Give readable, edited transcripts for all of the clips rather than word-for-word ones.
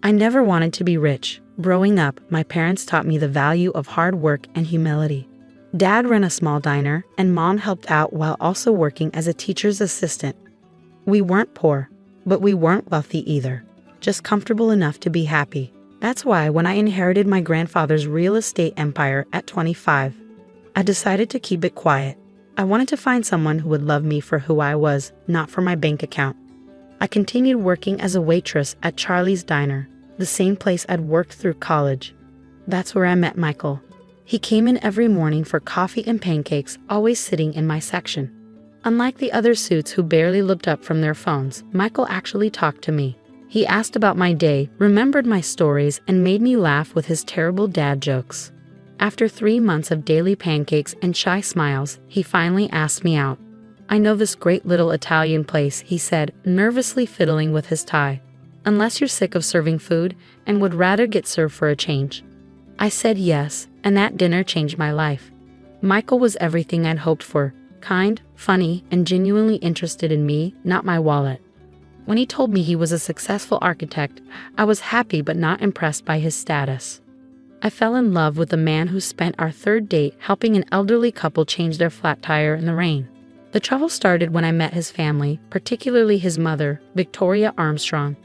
I never wanted to be rich. Growing up, my parents taught me the value of hard work and humility. Dad ran a small diner, and Mom helped out while also working as a teacher's assistant. We weren't poor, but we weren't wealthy either, just comfortable enough to be happy. That's why when I inherited my grandfather's real estate empire at 25, I decided to keep it quiet. I wanted to find someone who would love me for who I was, not for my bank account. I continued working as a waitress at Charlie's Diner, the same place I'd worked through college. That's where I met Michael. He came in every morning for coffee and pancakes, always sitting in my section. Unlike the other suits who barely looked up from their phones, Michael actually talked to me. He asked about my day, remembered my stories, and made me laugh with his terrible dad jokes. After 3 months of daily pancakes and shy smiles, he finally asked me out. "I know this great little Italian place," he said, nervously fiddling with his tie. "Unless you're sick of serving food and would rather get served for a change." I said yes, and that dinner changed my life. Michael was everything I'd hoped for: kind, funny, and genuinely interested in me, not my wallet. When he told me he was a successful architect, I was happy but not impressed by his status. I fell in love with the man who spent our third date helping an elderly couple change their flat tire in the rain. The trouble started when I met his family, particularly his mother, Victoria Armstrong.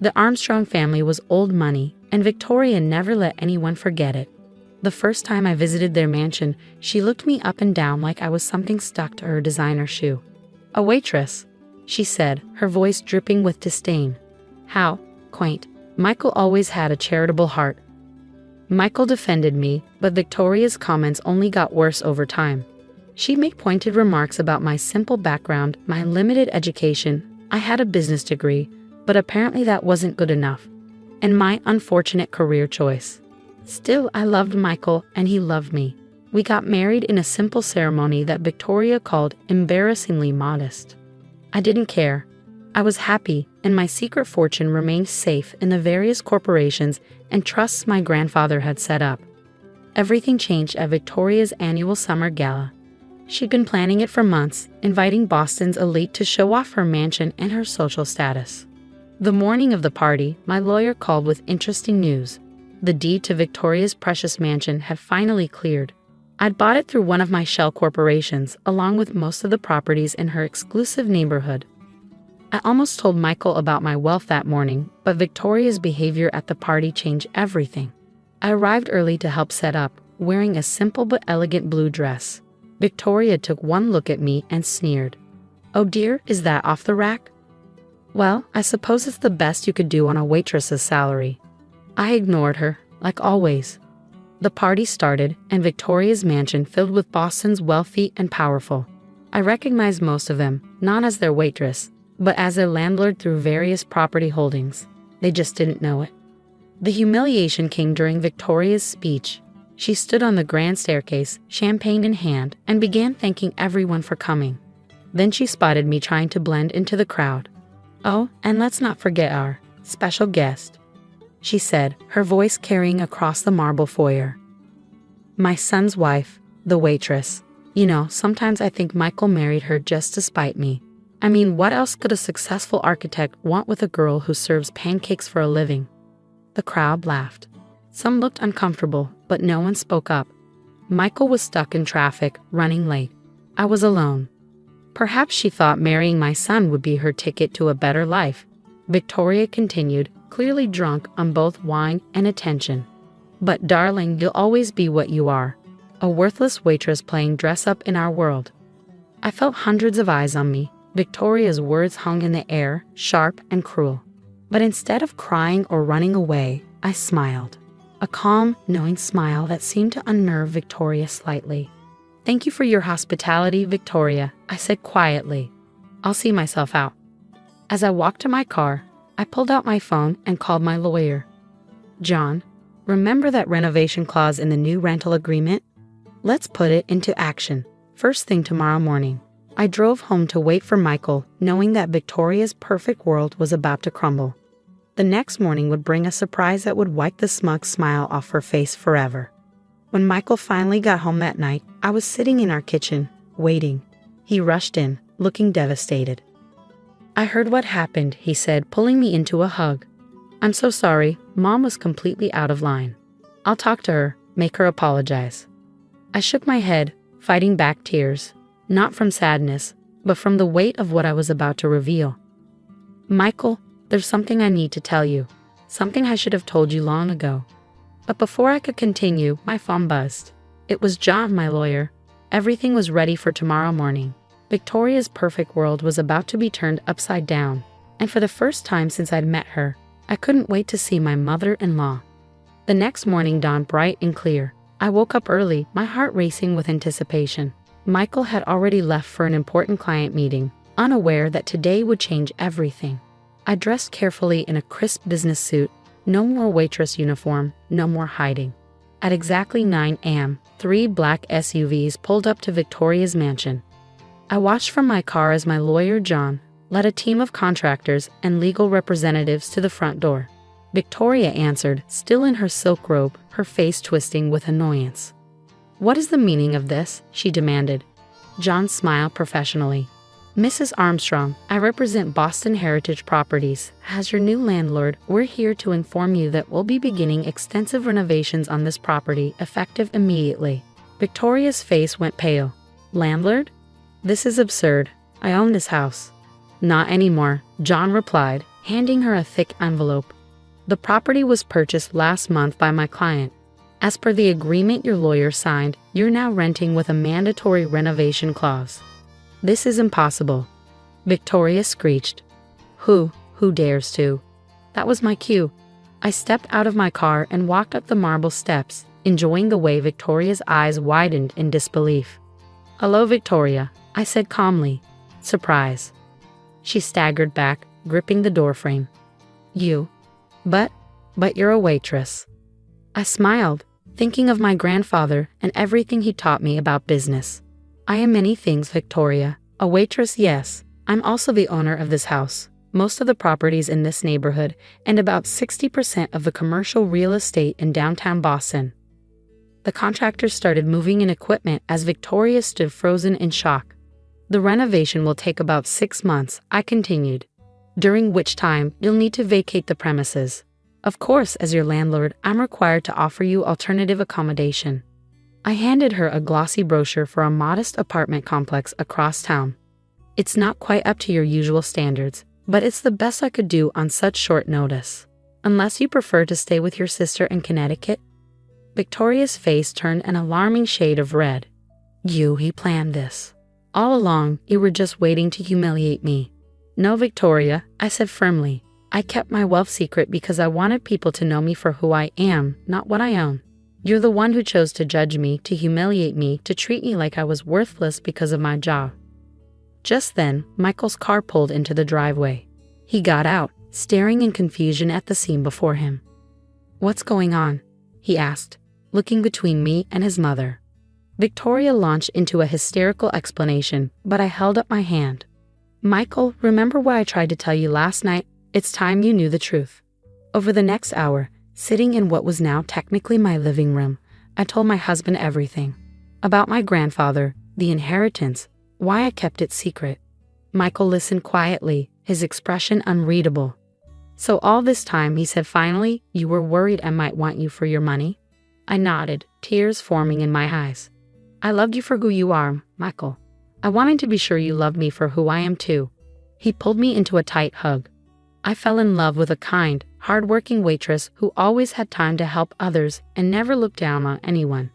The Armstrong family was old money, and Victoria never let anyone forget it. The first time I visited their mansion, she looked me up and down like I was something stuck to her designer shoe. "A waitress," she said, her voice dripping with disdain. How quaint. Michael always had a charitable heart. Michael defended me, but Victoria's comments only got worse over time. She'd make pointed remarks about my simple background, my limited education. I had a business degree, but apparently that wasn't good enough. And my unfortunate career choice. Still, I loved Michael, and he loved me. We got married in a simple ceremony that Victoria called embarrassingly modest. I didn't care. I was happy, and my secret fortune remained safe in the various corporations and trusts my grandfather had set up. Everything changed at Victoria's annual summer gala. She'd been planning it for months, inviting Boston's elite to show off her mansion and her social status. The morning of the party, my lawyer called with interesting news. The deed to Victoria's precious mansion had finally cleared. I'd bought it through one of my shell corporations, along with most of the properties in her exclusive neighborhood. I almost told Michael about my wealth that morning, but Victoria's behavior at the party changed everything. I arrived early to help set up, wearing a simple but elegant blue dress. Victoria took one look at me and sneered. "Oh dear, is that off the rack?" "Well, I suppose it's the best you could do on a waitress's salary." I ignored her, like always. The party started, and Victoria's mansion filled with Boston's wealthy and powerful. I recognized most of them, not as their waitress, but as their landlord through various property holdings. They just didn't know it. The humiliation came during Victoria's speech. She stood on the grand staircase, champagne in hand, and began thanking everyone for coming. Then she spotted me trying to blend into the crowd. "Oh, and let's not forget our special guest," she said, her voice carrying across the marble foyer. "My son's wife, the waitress. You know, sometimes I think Michael married her just to spite me. I mean, what else could a successful architect want with a girl who serves pancakes for a living?" The crowd laughed. Some looked uncomfortable, but no one spoke up. Michael was stuck in traffic, running late. I was alone. Perhaps she thought marrying my son would be her ticket to a better life. Victoria continued, clearly drunk on both wine and attention. "But darling, you'll always be what you are. A worthless waitress playing dress-up in our world." I felt hundreds of eyes on me. Victoria's words hung in the air, sharp and cruel. But instead of crying or running away, I smiled. A calm, knowing smile that seemed to unnerve Victoria slightly. "Thank you for your hospitality, Victoria," I said quietly. "I'll see myself out." As I walked to my car, I pulled out my phone and called my lawyer. "John, remember that renovation clause in the new rental agreement? Let's put it into action, first thing tomorrow morning." I drove home to wait for Michael, knowing that Victoria's perfect world was about to crumble. The next morning would bring a surprise that would wipe the smug smile off her face forever. When Michael finally got home that night, I was sitting in our kitchen, waiting. He rushed in, looking devastated. "I heard what happened," he said, pulling me into a hug. I'm so sorry, Mom was completely out of line. I'll talk to her, make her apologize. I shook my head, fighting back tears, not from sadness, but from the weight of what I was about to reveal. Michael, there's something I need to tell you. Something I should have told you long ago. But before I could continue, my phone buzzed. It was John, my lawyer. Everything was ready for tomorrow morning. Victoria's perfect world was about to be turned upside down, and for the first time since I'd met her, I couldn't wait to see my mother-in-law. The next morning dawned bright and clear. I woke up early, my heart racing with anticipation. Michael had already left for an important client meeting, unaware that today would change everything. I dressed carefully in a crisp business suit. No more waitress uniform, no more hiding. At exactly 9 a.m., 3 black SUVs pulled up to Victoria's mansion. I watched from my car as my lawyer John led a team of contractors and legal representatives to the front door. Victoria answered, still in her silk robe, her face twisting with annoyance. "What is the meaning of this?" she demanded. John smiled professionally. "Mrs. Armstrong, I represent Boston Heritage Properties. As your new landlord, we're here to inform you that we'll be beginning extensive renovations on this property, effective immediately." Victoria's face went pale. "Landlord? This is absurd. I own this house." "Not anymore," John replied, handing her a thick envelope. "The property was purchased last month by my client. As per the agreement your lawyer signed, you're now renting with a mandatory renovation clause." "This is impossible," Victoria screeched. Who dares to?" That was my cue. I stepped out of my car and walked up the marble steps, enjoying the way Victoria's eyes widened in disbelief. "Hello, Victoria," I said calmly. "Surprise." She staggered back, gripping the doorframe. "You? But you're a waitress." I smiled, thinking of my grandfather and everything he taught me about business. "I am many things, Victoria. A waitress, yes. I'm also the owner of this house, most of the properties in this neighborhood, and about 60% of the commercial real estate in downtown Boston." The contractors started moving in equipment as Victoria stood frozen in shock. "The renovation will take about 6 months," I continued, "during which time you'll need to vacate the premises. Of course, as your landlord, I'm required to offer you alternative accommodation." I handed her a glossy brochure for a modest apartment complex across town. "It's not quite up to your usual standards, but it's the best I could do on such short notice. Unless you prefer to stay with your sister in Connecticut?" Victoria's face turned an alarming shade of red. He planned this. All along, you were just waiting to humiliate me." "No, Victoria," I said firmly. "I kept my wealth secret because I wanted people to know me for who I am, not what I own. You're the one who chose to judge me, to humiliate me, to treat me like I was worthless because of my job." Just then, Michael's car pulled into the driveway. He got out, staring in confusion at the scene before him. "What's going on?" he asked, looking between me and his mother. Victoria launched into a hysterical explanation, but I held up my hand. "Michael, remember what I tried to tell you last night? It's time you knew the truth." Over the next hour, sitting in what was now technically my living room, I told my husband everything. About my grandfather, the inheritance, why I kept it secret. Michael listened quietly, his expression unreadable. "So all this time," he said finally, "you were worried I might want you for your money?" I nodded, tears forming in my eyes. "I loved you for who you are, Michael. I wanted to be sure you loved me for who I am too." He pulled me into a tight hug. I fell in love with a kind, hard-working waitress who always had time to help others and never looked down on anyone.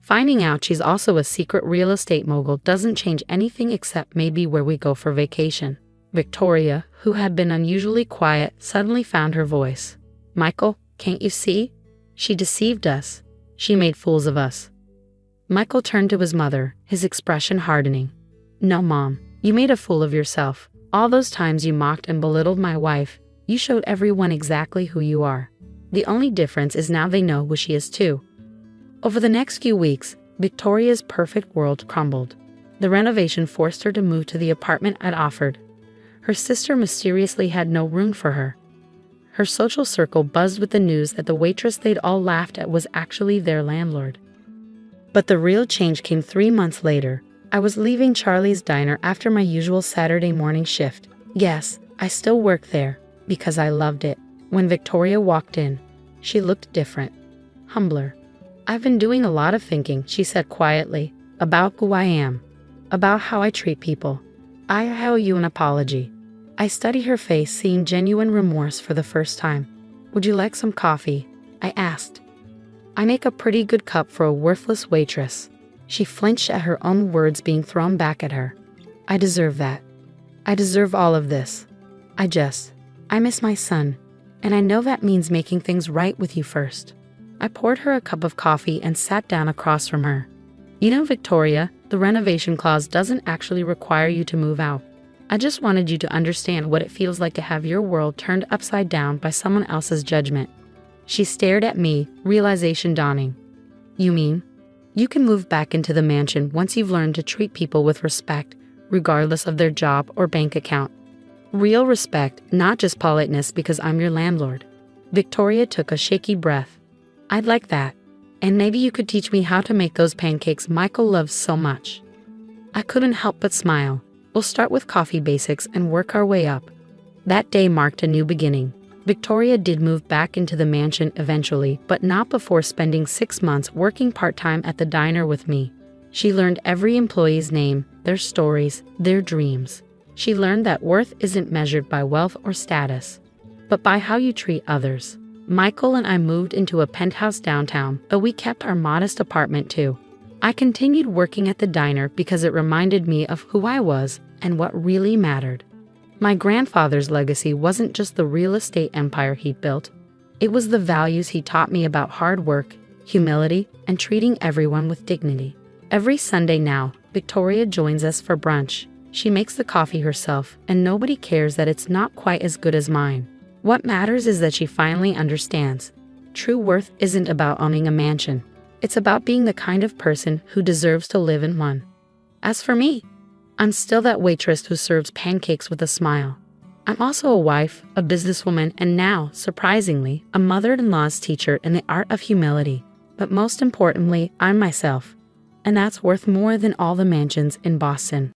Finding out she's also a secret real estate mogul doesn't change anything except maybe where we go for vacation. Victoria, who had been unusually quiet, suddenly found her voice. "Michael, can't you see? She deceived us. She made fools of us." Michael turned to his mother, his expression hardening. "No, Mom, you made a fool of yourself. All those times you mocked and belittled my wife, you showed everyone exactly who you are. The only difference is now they know who she is too." Over the next few weeks, Victoria's perfect world crumbled. The renovation forced her to move to the apartment I'd offered. Her sister mysteriously had no room for her. Her social circle buzzed with the news that the waitress they'd all laughed at was actually their landlord. But the real change came 3 months later. I was leaving Charlie's Diner after my usual Saturday morning shift. Yes, I still worked there, because I loved it. When Victoria walked in, she looked different, humbler. "I've been doing a lot of thinking," she said quietly, "about who I am, about how I treat people. I owe you an apology." I studied her face, seeing genuine remorse for the first time. "Would you like some coffee?" I asked. "I make a pretty good cup for a worthless waitress." She flinched at her own words being thrown back at her. "I deserve that. I deserve all of this. I miss my son, and I know that means making things right with you first." I poured her a cup of coffee and sat down across from her. "You know, Victoria, the renovation clause doesn't actually require you to move out. I just wanted you to understand what it feels like to have your world turned upside down by someone else's judgment." She stared at me, realization dawning. "You mean you can move back into the mansion once you've learned to treat people with respect, regardless of their job or bank account? Real respect, not just politeness because I'm your landlord." Victoria took a shaky breath. "I'd like that. And maybe you could teach me how to make those pancakes Michael loves so much." I couldn't help but smile. "We'll start with coffee basics and work our way up." That day marked a new beginning. Victoria did move back into the mansion eventually, but not before spending 6 months working part-time at the diner with me. She learned every employee's name, their stories, their dreams. She learned that worth isn't measured by wealth or status, but by how you treat others. Michael and I moved into a penthouse downtown, but we kept our modest apartment too. I continued working at the diner because it reminded me of who I was and what really mattered. My grandfather's legacy wasn't just the real estate empire he'd built. It was the values he taught me about hard work, humility, and treating everyone with dignity. Every Sunday now, Victoria joins us for brunch. She makes the coffee herself, and nobody cares that it's not quite as good as mine. What matters is that she finally understands. True worth isn't about owning a mansion. It's about being the kind of person who deserves to live in one. As for me, I'm still that waitress who serves pancakes with a smile. I'm also a wife, a businesswoman, and now, surprisingly, a mother-in-law's teacher in the art of humility. But most importantly, I'm myself. And that's worth more than all the mansions in Boston.